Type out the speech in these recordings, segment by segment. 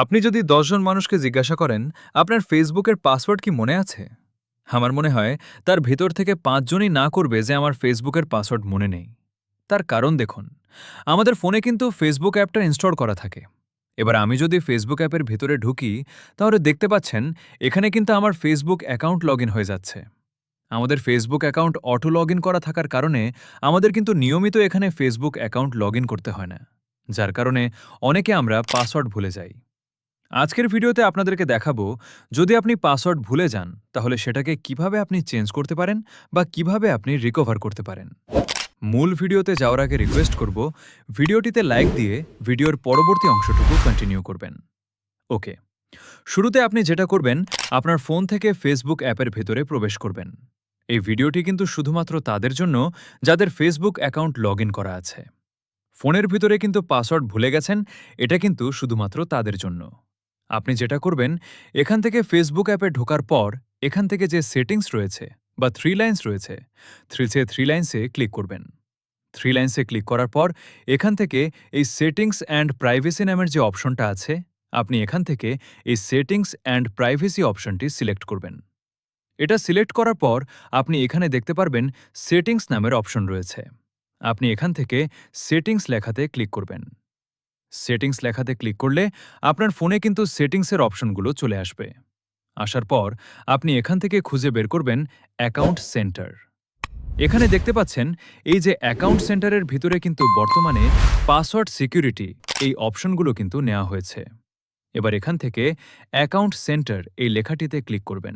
আপনি যদি ১০ জন মানুষকে জিজ্ঞাসা করেন, আপনার ফেসবুকের পাসওয়ার্ড কি মনে আছে? আমার মনে হয় তার ভেতর থেকে ৫ জনই না করবে যে আমার ফেসবুকের পাসওয়ার্ড মনে নেই। তার কারণ দেখুন, আমাদের ফোনে কিন্তু ফেসবুক অ্যাপটা ইনস্টল করা থাকে। এবার আমি যদি ফেসবুক অ্যাপের ভেতরে ঢুকি, তাহলে দেখতে পাচ্ছেন এখানে কিন্তু আমার ফেসবুক অ্যাকাউন্ট লগইন হয়ে যাচ্ছে। আমাদের ফেসবুক অ্যাকাউন্ট অটো লগইন করা থাকার কারণে আমাদের কিন্তু নিয়মিত এখানে ফেসবুক অ্যাকাউন্ট লগইন করতে হয় না। যার কারণে অনেকে আমরা পাসওয়ার্ড ভুলে যাই। আজকের ভিডিওতে আপনাদেরকে দেখাবো, যদি আপনি পাসওয়ার্ড ভুলে যান তাহলে সেটাকে কিভাবে আপনি চেঞ্জ করতে পারেন বা কিভাবে আপনি রিকভার করতে পারেন। মূল ভিডিওতে যাওয়ার আগে রিকোয়েস্ট করব, ভিডিওটিতে লাইক দিয়ে ভিডিওর পরবর্তী অংশটুকু কন্টিনিউ করবেন। ওকে, শুরুতে আপনি যেটা করবেন, আপনার ফোন থেকে ফেসবুক অ্যাপের ভেতরে প্রবেশ করবেন। এই ভিডিওটি কিন্তু শুধুমাত্র তাদের জন্য যাদের ফেসবুক অ্যাকাউন্ট লগইন করা আছে। ফোনের ভিতরে কিন্তু পাসওয়ার্ড ভুলে গেছেন, এটা কিন্তু শুধুমাত্র তাদের জন্য। আপনি যেটা করবেন, এখান থেকে ফেসবুক অ্যাপে ঢোকার পর এখান থেকে যে সেটিংস রয়েছে বা 3 লাইন্স রয়েছে, 3 লাইন্সে ক্লিক করবেন। 3 লাইন্সে ক্লিক করার পর এখান থেকে এই সেটিংস অ্যান্ড প্রাইভেসি নামের যে অপশনটা আছে, আপনি এখান থেকে এই সেটিংস অ্যান্ড প্রাইভেসি অপশনটি সিলেক্ট করবেন। এটা সিলেক্ট করার পর আপনি এখানে দেখতে পারবেন সেটিংস নামের অপশন রয়েছে। আপনি এখান থেকে সেটিংস লেখাতে ক্লিক করবেন। সেটিংস লেখাতে ক্লিক করলে আপনার ফোনে কিন্তু সেটিংসের অপশনগুলো চলে আসবে। আসার পর আপনি এখান থেকে খুঁজে বের করবেন অ্যাকাউন্ট সেন্টার। এখানে দেখতে পাচ্ছেন এই যে অ্যাকাউন্ট সেন্টারের ভিতরে কিন্তু বর্তমানে পাসওয়ার্ড সিকিউরিটি এই অপশনগুলো কিন্তু নেওয়া হয়েছে। এবার এখান থেকে অ্যাকাউন্ট সেন্টার এই লেখাটিতে ক্লিক করবেন।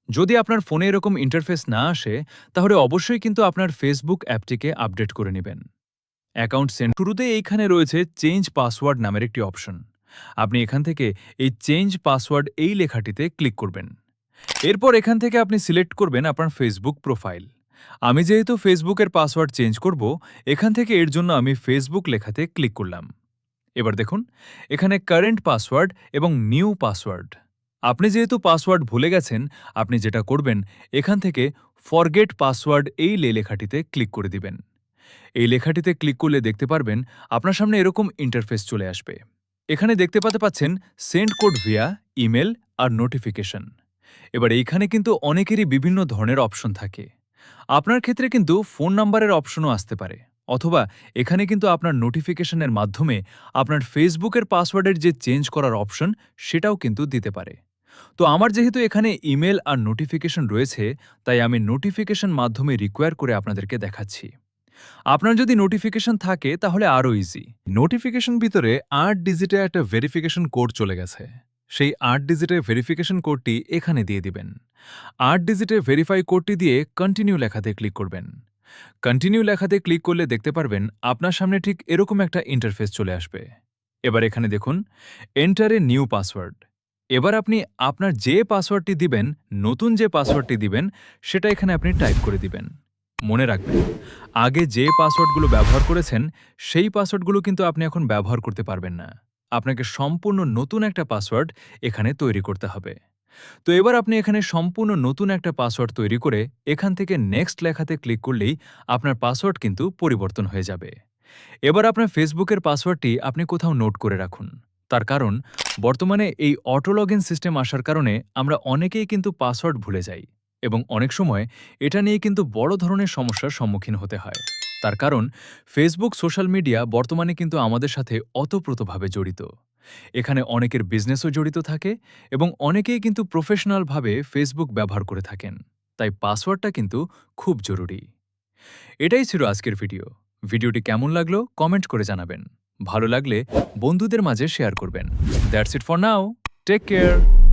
যদি আপনার ফোনে এরকম ইন্টারফেস না আসে, তাহলে অবশ্যই কিন্তু আপনার ফেসবুক অ্যাপটিকে আপডেট করে নেবেন। অ্যাকাউন্ট শুরুতে এইখানে রয়েছে চেঞ্জ পাসওয়ার্ড নামের একটি অপশন। আপনি এখান থেকে এই চেঞ্জ পাসওয়ার্ড এই লেখাটিতে ক্লিক করবেন। এরপর এখান থেকে আপনি সিলেক্ট করবেন আপনার ফেসবুক প্রোফাইল। আমি যেহেতু ফেসবুকের পাসওয়ার্ড চেঞ্জ করব, এখান থেকে এর জন্য আমি ফেসবুক লেখাতে ক্লিক করলাম। এবার দেখুন, এখানে কারেন্ট পাসওয়ার্ড এবং নিউ পাসওয়ার্ড। আপনি যেহেতু পাসওয়ার্ড ভুলে গেছেন, আপনি যেটা করবেন, এখান থেকে ফরগেট পাসওয়ার্ড এই লেখাটিতে ক্লিক করে দিবেন। এই লেখাটিতে ক্লিক করলে দেখতে পারবেন আপনার সামনে এরকম ইন্টারফেস চলে আসবে। এখানে দেখতে পাচ্ছেন সেন্ড কোড ভিয়া ইমেল আর নোটিফিকেশন। এবার এইখানে কিন্তু অনেকেরই বিভিন্ন ধরনের অপশন থাকে। আপনার ক্ষেত্রে কিন্তু ফোন নাম্বারের অপশনও আসতে পারে, অথবা এখানে কিন্তু আপনার নোটিফিকেশনের মাধ্যমে আপনার ফেসবুকের পাসওয়ার্ডের যে চেঞ্জ করার অপশন, সেটাও কিন্তু দিতে পারে। তো আমার যেহেতু এখানে ইমেল আর নোটিফিকেশন রয়েছে, তাই আমি নোটিফিকেশন মাধ্যমে রিকোয়ার করে আপনাদেরকে দেখাচ্ছি। আপনার যদি নোটিফিকেশন থাকে তাহলে আরও ইজি। নোটিফিকেশন ভিতরে ৮ ডিজিটে একটা ভেরিফিকেশন কোড চলে গেছে। সেই ৮ ডিজিটের ভেরিফিকেশন কোডটি এখানে দিয়ে দিবেন। ৮ ডিজিটের ভেরিফাই কোডটি দিয়ে কন্টিনিউ লেখাতে ক্লিক করবেন। কন্টিনিউ লেখাতে ক্লিক করলে দেখতে পারবেন আপনার সামনে ঠিক এরকম একটা ইন্টারফেস চলে আসবে। এবার এখানে দেখুন এন্টার এ নিউ পাসওয়ার্ড। এবার আপনি আপনার যে পাসওয়ার্ডটি দিবেন, নতুন যে পাসওয়ার্ডটি দিবেন, সেটা এখানে আপনি টাইপ করে দিবেন। মনে রাখবেন, আগে যে পাসওয়ার্ডগুলো ব্যবহার করেছেন, সেই পাসওয়ার্ডগুলো কিন্তু আপনি এখন ব্যবহার করতে পারবেন না। আপনাকে সম্পূর্ণ নতুন একটা পাসওয়ার্ড এখানে তৈরি করতে হবে। তো এবার আপনি এখানে সম্পূর্ণ নতুন একটা পাসওয়ার্ড তৈরি করে এখান থেকে নেক্সট লেখাতে ক্লিক করলেই আপনার পাসওয়ার্ড কিন্তু পরিবর্তন হয়ে যাবে। এবার আপনার ফেসবুকের পাসওয়ার্ডটি আপনি কোথাও নোট করে রাখুন। তার কারণ বর্তমানে এই অটো লগইন সিস্টেম আসার কারণে আমরা অনেকেই কিন্তু পাসওয়ার্ড ভুলে যাই, এবং অনেক সময় এটা নিয়ে কিন্তু বড় ধরনের সমস্যার সম্মুখীন হতে হয়। তার কারণ ফেসবুক সোশ্যাল মিডিয়া বর্তমানে কিন্তু আমাদের সাথে ওতপ্রোতভাবে জড়িত। এখানে অনেকের বিজনেসও জড়িত থাকে, এবং অনেকেই কিন্তু প্রফেশনালভাবে ফেসবুক ব্যবহার করে থাকেন। তাই পাসওয়ার্ডটা কিন্তু খুব জরুরি। এটাই ছিল আজকের ভিডিও। ভিডিওটি কেমন লাগলো কমেন্ট করে জানাবেন। ভালো লাগলে বন্ধুদের মাঝে শেয়ার করবেন। That's it for now. Take care.